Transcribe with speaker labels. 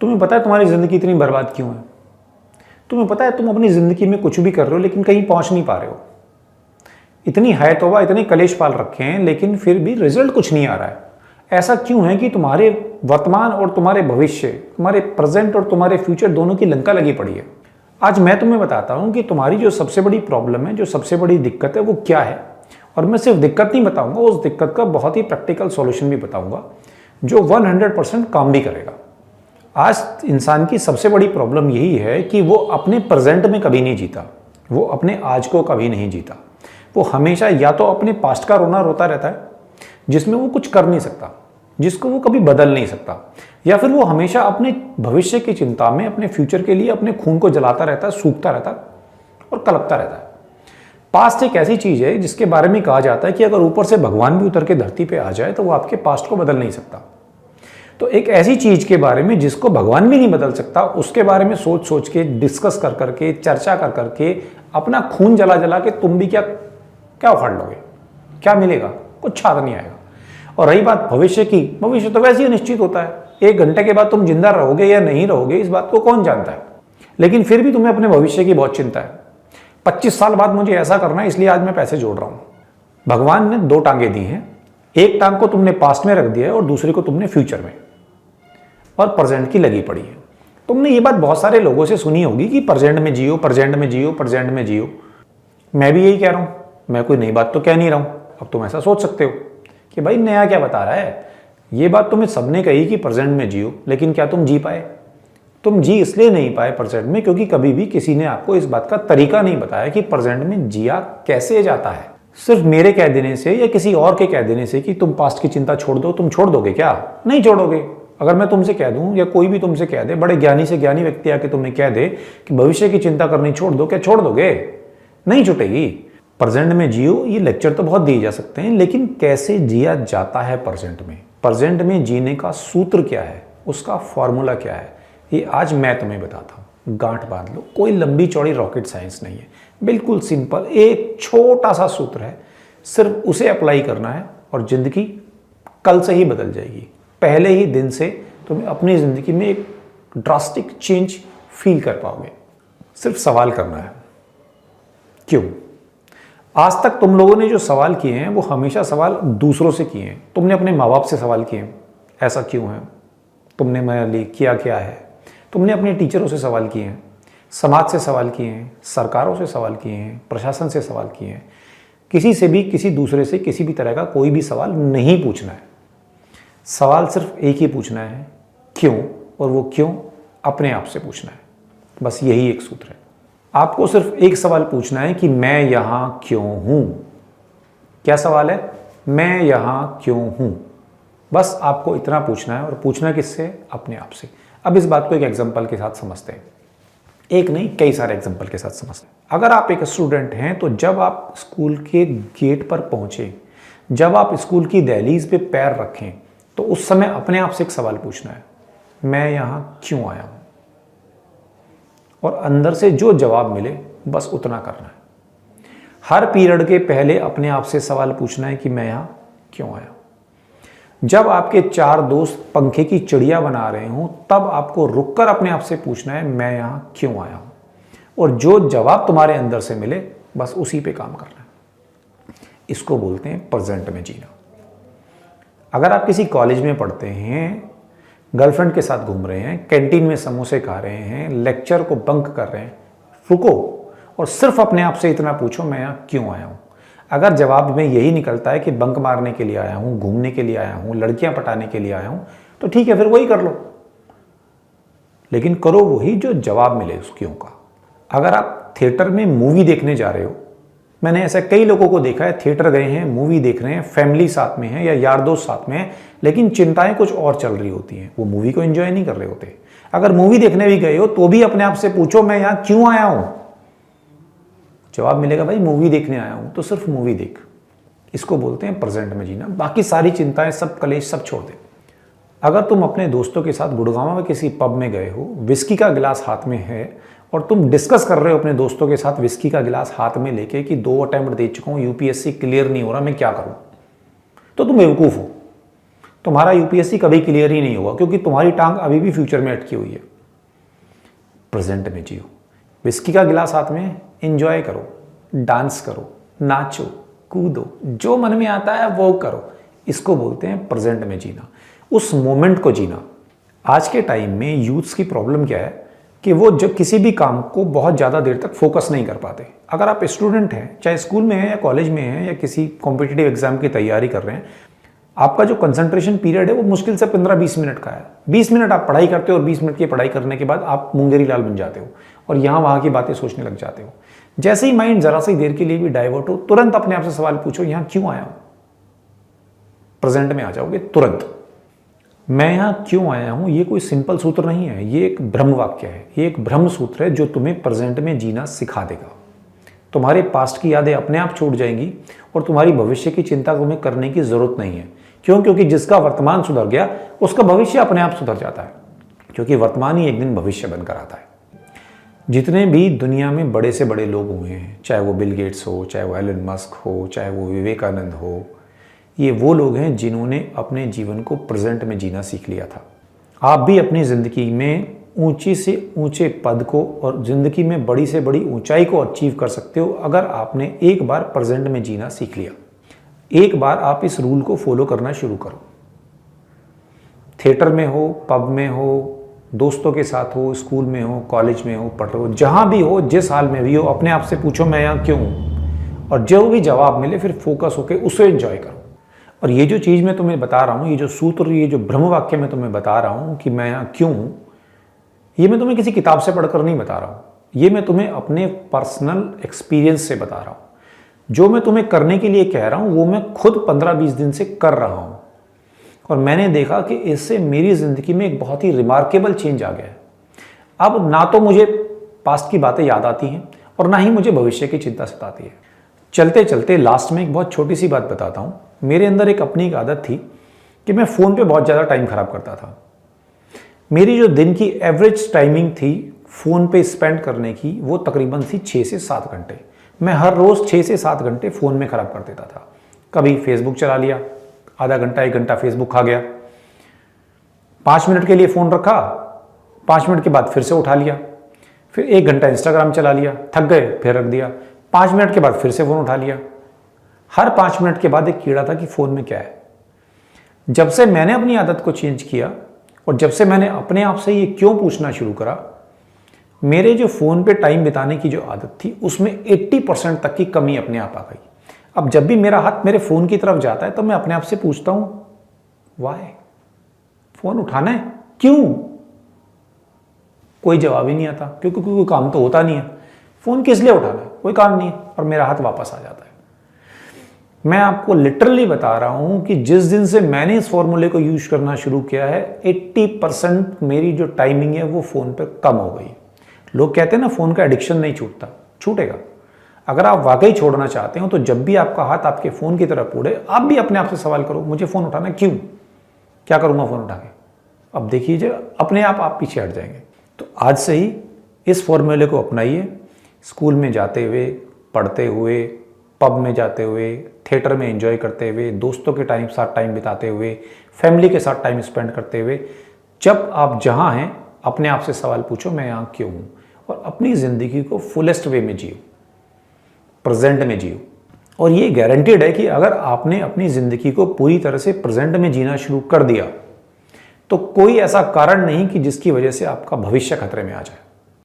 Speaker 1: तुम्हें पता है तुम्हारी ज़िंदगी इतनी बर्बाद क्यों है? तुम्हें पता है तुम अपनी ज़िंदगी में कुछ भी कर रहे हो लेकिन कहीं पहुंच नहीं पा रहे हो। इतनी है तौबा, इतने कलेश पाल रखे हैं लेकिन फिर भी रिजल्ट कुछ नहीं आ रहा है। ऐसा क्यों है कि तुम्हारे वर्तमान और तुम्हारे भविष्य, तुम्हारे प्रेजेंट और तुम्हारे फ्यूचर दोनों की लंका लगी पड़ी है। आज मैं तुम्हें बताता हूं कि तुम्हारी जो सबसे बड़ी प्रॉब्लम है, जो सबसे बड़ी दिक्कत है वो क्या है। और मैं सिर्फ दिक्कत नहीं बताऊंगा, उस दिक्कत का बहुत ही प्रैक्टिकल सॉल्यूशन भी बताऊंगा जो 100% काम भी करेगा। आज इंसान की सबसे बड़ी प्रॉब्लम यही है कि वो अपने प्रेजेंट में कभी नहीं जीता, वो अपने आज को कभी नहीं जीता। वो हमेशा या तो अपने पास्ट का रोना रोता रहता है जिसमें वो कुछ कर नहीं सकता, जिसको वो कभी बदल नहीं सकता, या फिर वो हमेशा अपने भविष्य की चिंता में, अपने फ्यूचर के लिए अपने खून को जलाता रहता है, सूखता रहता है और कलपता रहता है। पास्ट एक ऐसी चीज है जिसके बारे में कहा जाता है कि अगर ऊपर से भगवान भी उतर के धरती पे आ जाए तो वो आपके पास्ट को बदल नहीं सकता। तो एक ऐसी चीज के बारे में जिसको भगवान भी नहीं बदल सकता, उसके बारे में सोच सोच के, डिस्कस कर करके, चर्चा कर करके, अपना खून जला जला के तुम भी क्या क्या उखाड़ लोगे? क्या मिलेगा? कुछ छात्र नहीं आएगा। और रही बात भविष्य की, भविष्य तो वैसे ही निश्चित होता है। 1 घंटे के बाद तुम जिंदा रहोगे या नहीं रहोगे इस बात को कौन जानता है, लेकिन फिर भी तुम्हें अपने भविष्य की बहुत चिंता है। 25 साल बाद मुझे ऐसा करना है इसलिए आज मैं पैसे जोड़ रहा हूं। भगवान ने 2 टांगे दी हैं, एक टांग को तुमने पास्ट में रख दिया है और दूसरी को तुमने फ्यूचर में और प्रेजेंट की लगी पड़ी है। तुमने ये बात बहुत सारे लोगों से सुनी होगी कि प्रेजेंट में जियो, प्रेजेंट में जियो, प्रेजेंट में जियो। मैं भी यही कह रहा हूं, मैं कोई नई बात तो कह नहीं रहा हूं। अब तुम ऐसा सोच सकते हो कि भाई नया क्या बता रहा है, ये बात तुम्हें सबने कही कि प्रेजेंट में जियो, लेकिन क्या तुम जी पाए? तुम जी इसलिए नहीं पाए प्रेजेंट में क्योंकि कभी भी किसी ने आपको इस बात का तरीका नहीं बताया कि प्रेजेंट में जिया कैसे जाता है। सिर्फ मेरे कह देने से या किसी और के कह देने से कि तुम पास्ट की चिंता छोड़ दो, तुम छोड़ दोगे क्या? नहीं छोड़ोगे। अगर मैं तुमसे कह दूं या कोई भी तुमसे कह दे, बड़े ज्ञानी से ज्ञानी व्यक्ति आके तुम्हें कह दे कि भविष्य की चिंता करनी छोड़ दो, क्या छोड़ दोगे? नहीं छूटेगी। प्रेजेंट में जियो, ये लेक्चर तो बहुत दिए जा सकते हैं, लेकिन कैसे जिया जाता है प्रेजेंट में, प्रेजेंट में जीने का सूत्र क्या है, उसका फॉर्मूला क्या है, ये आज मैं तुम्हें बताता हूं। गांठ बांध लो, कोई लंबी चौड़ी रॉकेट साइंस नहीं है, बिल्कुल सिंपल एक छोटा सा सूत्र है। सिर्फ उसे अप्लाई करना है और जिंदगी कल से ही बदल जाएगी। पहले ही दिन से तुम्हें अपनी जिंदगी में एक ड्रास्टिक चेंज फील कर पाओगे। सिर्फ सवाल करना है, क्यों? आज तक तुम लोगों ने जो सवाल किए हैं वो हमेशा सवाल दूसरों से किए हैं। तुमने अपने माँ बाप से सवाल किए, ऐसा क्यों है, तुमने मेरे लिए किया क्या है। तुमने अपने टीचरों से सवाल किए हैं, समाज से सवाल किए हैं, सरकारों से सवाल किए हैं, प्रशासन से सवाल किए हैं। किसी से भी, किसी दूसरे से किसी भी तरह का कोई भी सवाल नहीं पूछना है। सवाल सिर्फ एक ही पूछना है, क्यों, और वो क्यों अपने आप से पूछना है। बस यही एक सूत्र है। आपको सिर्फ एक सवाल पूछना है कि मैं यहां क्यों हूं। क्या सवाल है? मैं यहां क्यों हूं। बस आपको इतना पूछना है, और पूछना किससे? अपने आप से। अब इस बात को एक एग्जांपल के साथ समझते हैं, एक नहीं कई सारे एग्जांपल के साथ समझते हैं। अगर आप एक स्टूडेंट हैं तो जब आप स्कूल के गेट पर पहुंचे, जब आप स्कूल की दहलीज पे पैर रखें, तो उस समय अपने आप से एक सवाल पूछना है, मैं यहां क्यों आया हूं। और अंदर से जो जवाब मिले बस उतना करना है। हर पीरियड के पहले अपने आप से सवाल पूछना है कि मैं यहां क्यों आया। जब आपके 4 दोस्त पंखे की चिड़िया बना रहे हों तब आपको रुककर अपने आप से पूछना है, मैं यहां क्यों आया हूं। और जो जवाब तुम्हारे अंदर से मिले बस उसी पे काम करना है। इसको बोलते हैं प्रेजेंट में जीना। अगर आप किसी कॉलेज में पढ़ते हैं, गर्लफ्रेंड के साथ घूम रहे हैं, कैंटीन में समोसे खा रहे हैं, लेक्चर को बंक कर रहे हैं, रुको और सिर्फ अपने आप से इतना पूछो, मैं यहां क्यों आया हूं। अगर जवाब में यही निकलता है कि बंक मारने के लिए आया हूं, घूमने के लिए आया हूं, लड़कियां पटाने के लिए आया हूं, तो ठीक है, फिर वही कर लो, लेकिन करो वही जो जवाब मिले उस क्यों का। अगर आप थिएटर में मूवी देखने जा रहे हो, मैंने ऐसे कई लोगों को देखा है, थिएटर गए हैं, मूवी देख रहे हैं, फैमिली साथ में है या यार दोस्त साथ में है, लेकिन चिंताएं कुछ और चल रही होती हैं, वो मूवी को एंजॉय नहीं कर रहे होते। अगर मूवी देखने भी गए हो तो भी अपने आप से पूछो, मैं यहां क्यों आया हूं। जवाब मिलेगा, भाई मूवी देखने आया हूं, तो सिर्फ मूवी देख। इसको बोलते हैं प्रेजेंट में जीना। बाकी सारी चिंताएं, सब कलेश सब छोड़ दे। अगर तुम अपने दोस्तों के साथ गुड़गांव में किसी पब में गए हो, विस्की का गिलास हाथ में है और तुम डिस्कस कर रहे हो अपने दोस्तों के साथ विस्की का गिलास हाथ में लेके कि 2 अटेम्प्ट दे चुका हूं, यूपीएससी क्लियर नहीं हो रहा, मैं क्या करूं, तो तुम बेवकूफ हो। तुम्हारा यूपीएससी कभी क्लियर ही नहीं होगा, क्योंकि तुम्हारी टांग अभी भी फ्यूचर में अटकी हुई है। प्रेजेंट में जियो। विस्की का गिलास हाथ में, एंजॉय करो, डांस करो, नाचो, कूदो, जो मन में आता है वो करो। इसको बोलते हैं प्रेजेंट में जीना, उस मोमेंट को जीना। आज के टाइम में यूथ्स की प्रॉब्लम क्या है कि वो जब किसी भी काम को बहुत ज़्यादा देर तक फोकस नहीं कर पाते। अगर आप स्टूडेंट हैं, चाहे स्कूल में हैं या कॉलेज में हैं या किसी कॉम्पिटिटिव एग्जाम की तैयारी कर रहे हैं, आपका जो कंसंट्रेशन पीरियड है वो मुश्किल से 15-20 मिनट का है। 20 मिनट आप पढ़ाई करते हो और 20 मिनट की पढ़ाई करने के बाद आप मुंगेरी लाल बन जाते हो और यहाँ वहाँ की बातें सोचने लग जाते हो। जैसे ही माइंड जरा सी देर के लिए भी डाइवर्ट हो, तुरंत अपने आप से सवाल पूछो, यहाँ क्यों आया हूँ? प्रेजेंट में आ जाओगे तुरंत। मैं यहाँ क्यों आया हूँ, ये कोई सिंपल सूत्र नहीं है, ये एक ब्रह्म वाक्य है, ये एक ब्रह्म सूत्र है जो तुम्हें प्रेजेंट में जीना सिखा देगा। तुम्हारे पास्ट की यादें अपने आप छूट जाएंगी और तुम्हारी भविष्य की चिंता तुम्हें करने की जरूरत नहीं है। क्यों? क्योंकि जिसका वर्तमान सुधर गया उसका भविष्य अपने आप सुधर जाता है, क्योंकि वर्तमान ही एक दिन भविष्य बनकर आता है। जितने भी दुनिया में बड़े से बड़े लोग हुए हैं, चाहे वो बिल गेट्स हो, चाहे वो एलन मस्क हो, चाहे वो विवेकानंद हो, ये वो लोग हैं जिन्होंने अपने जीवन को प्रेजेंट में जीना सीख लिया था। आप भी अपनी ज़िंदगी में ऊंची से ऊंचे पद को और ज़िंदगी में बड़ी से बड़ी ऊंचाई को अचीव कर सकते हो अगर आपने एक बार प्रेजेंट में जीना सीख लिया। एक बार आप इस रूल को फॉलो करना शुरू करो। थिएटर में हो, पब में हो, दोस्तों के साथ हो, स्कूल में हो, कॉलेज में हो, पढ़ रहे हो, जहाँ भी हो, जिस हाल में भी हो, अपने आप से पूछो मैं यहाँ क्यों हूँ, और जो भी जवाब मिले फिर फोकस होकर उसे एंजॉय करो। और ये जो चीज़ मैं तुम्हें बता रहा हूँ, ये जो सूत्र, ये जो ब्रह्म वाक्य मैं तुम्हें बता रहा हूँ कि मैं यहाँ क्यों हूँ, ये मैं तुम्हें किसी किताब से पढ़कर नहीं बता रहा हूँ, ये मैं तुम्हें अपने पर्सनल एक्सपीरियंस से बता रहा हूँ। जो मैं तुम्हें करने के लिए कह रहा हूँ वो मैं खुद 15-20 दिन से कर रहा हूँ और मैंने देखा कि इससे मेरी ज़िंदगी में एक बहुत ही रिमार्केबल चेंज आ गया है। अब ना तो मुझे पास्ट की बातें याद आती हैं और ना ही मुझे भविष्य की चिंता सताती है। चलते चलते लास्ट में एक बहुत छोटी सी बात बताता हूँ। मेरे अंदर एक अपनी एक आदत थी कि मैं फ़ोन पे बहुत ज़्यादा टाइम ख़राब करता था। मेरी जो दिन की एवरेज टाइमिंग थी फ़ोन पे स्पेंड करने की, वो तकरीबन थी 6 से 7 घंटे। मैं हर रोज़ 6 से 7 घंटे फ़ोन में ख़राब कर देता था। कभी फेसबुक चला लिया, आधा घंटा 1 घंटा फेसबुक खा गया, 5 मिनट के लिए फ़ोन रखा, 5 मिनट के बाद फिर से उठा लिया, फिर 1 घंटा इंस्टाग्राम चला लिया, थक गए फिर रख दिया, 5 मिनट के बाद फिर से फ़ोन उठा लिया। हर 5 मिनट के बाद एक कीड़ा था कि फ़ोन में क्या है। जब से मैंने अपनी आदत को चेंज किया और जब से मैंने अपने आप से ये क्यों पूछना शुरू करा, मेरे जो फ़ोन पे टाइम बिताने की जो आदत थी उसमें 80% तक की कमी अपने आप आ गई। अब जब भी मेरा हाथ मेरे फ़ोन की तरफ जाता है तो मैं अपने आप से पूछता हूँ, वाई? फ़ोन उठाना है, क्यों? कोई जवाब ही नहीं आता, क्योंकि कोई काम तो होता नहीं है। फ़ोन किस लिए उठाना है? कोई काम नहीं है, और मेरा हाथ वापस आ जाता है। मैं आपको लिटरली बता रहा हूं कि जिस दिन से मैंने इस फॉर्मूले को यूज करना शुरू किया है, 80% मेरी जो टाइमिंग है वो फ़ोन पर कम हो गई। लोग कहते हैं ना फ़ोन का एडिक्शन नहीं छूटता, छूटेगा। अगर आप वाकई छोड़ना चाहते हो तो जब भी आपका हाथ आपके फ़ोन की तरफ उड़े, आप भी अपने आप से सवाल करो, मुझे फ़ोन उठाना क्यों? क्या करूँगा फ़ोन उठा के? अब देखिए अपने आप पीछे हट जाएंगे। तो आज से ही इस फॉर्मूले को अपनाइए। स्कूल में जाते हुए, पढ़ते हुए, पब में जाते हुए, थिएटर में एंजॉय करते हुए, दोस्तों के साथ टाइम बिताते हुए, फैमिली के साथ टाइम स्पेंड करते हुए, जब आप जहाँ हैं अपने आप से सवाल पूछो, मैं यहाँ क्यों हूँ, और अपनी ज़िंदगी को फुलेस्ट वे में जियो, प्रेजेंट में जियो। और ये गारंटीड है कि अगर आपने अपनी ज़िंदगी को पूरी तरह से प्रेजेंट में जीना शुरू कर दिया तो कोई ऐसा कारण नहीं कि जिसकी वजह से आपका भविष्य खतरे में आ जाए।